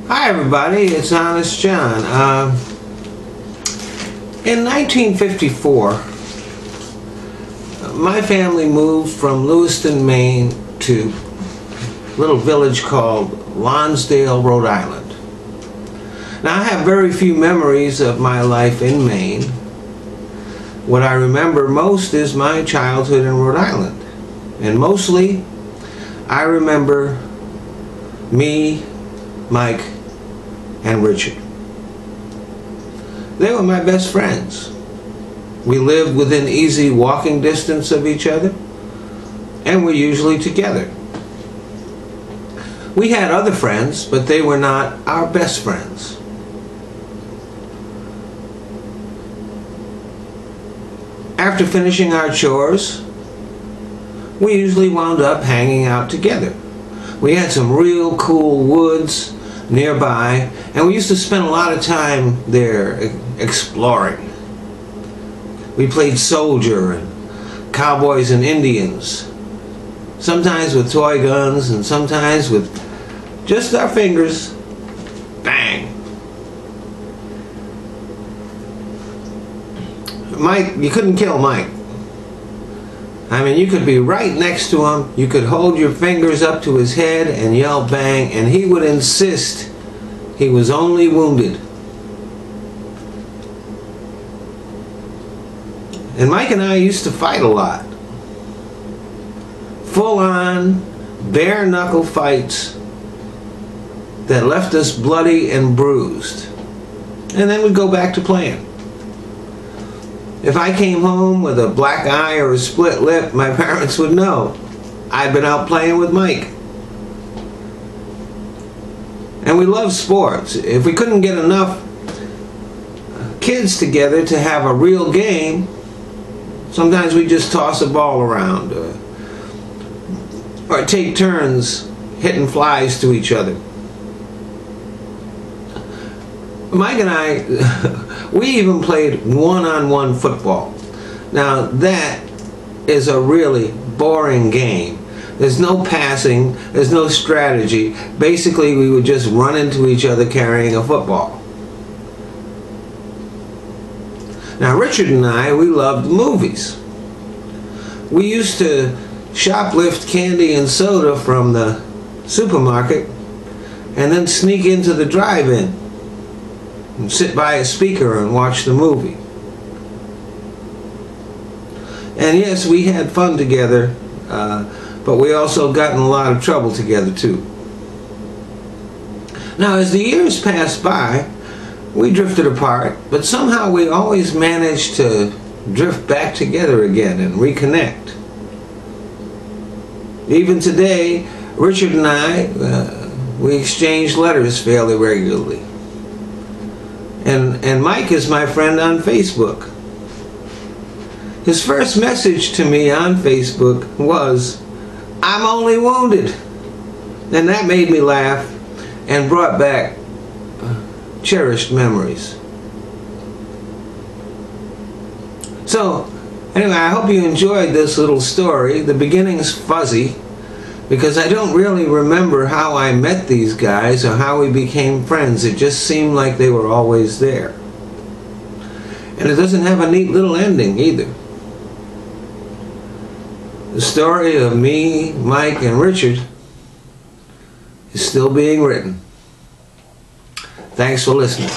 Hi everybody, it's Honest John. In 1954, my family moved from Lewiston, Maine to a little village called Lonsdale, Rhode Island. Now I have very few memories of my life in Maine. What I remember most is my childhood in Rhode Island. And mostly, I remember me, Mike, and Richard. They were my best friends. We lived within easy walking distance of each other, and we're usually together. We had other friends, but they were not our best friends. After finishing our chores, we usually wound up hanging out together. We had some real cool woods nearby, and we used to spend a lot of time there exploring. We played soldier and cowboys and Indians, sometimes with toy guns and sometimes with just our fingers. Bang! Mike, you couldn't kill Mike. I mean, you could be right next to him, you could hold your fingers up to his head and yell bang, and he would insist he was only wounded. And Mike and I used to fight a lot. Full-on, bare-knuckle fights that left us bloody and bruised. And then we'd go back to playing. If I came home with a black eye or a split lip, my parents would know I'd been out playing with Mike. And we loved sports. If we couldn't get enough kids together to have a real game, sometimes we'd just toss a ball around or take turns hitting flies to each other. Mike and I, we even played one-on-one football. Now that is a really boring game. There's no passing, there's no strategy. Basically, we would just run into each other carrying a football. Now Richard and I, we loved movies. We used to shoplift candy and soda from the supermarket and then sneak into the drive-in and sit by a speaker and watch the movie. And yes, we had fun together, but we also got in a lot of trouble together too. Now as the years passed by, we drifted apart, but somehow we always managed to drift back together again and reconnect. Even today, Richard and I, we exchange letters fairly regularly. And Mike is my friend on Facebook. His first message to me on Facebook was, "I'm only wounded." And that made me laugh and brought back cherished memories. So, anyway, I hope you enjoyed this little story. The beginning's fuzzy, because I don't really remember how I met these guys or how we became friends. It just seemed like they were always there. And it doesn't have a neat little ending either. The story of me, Mike, and Richard is still being written. Thanks for listening.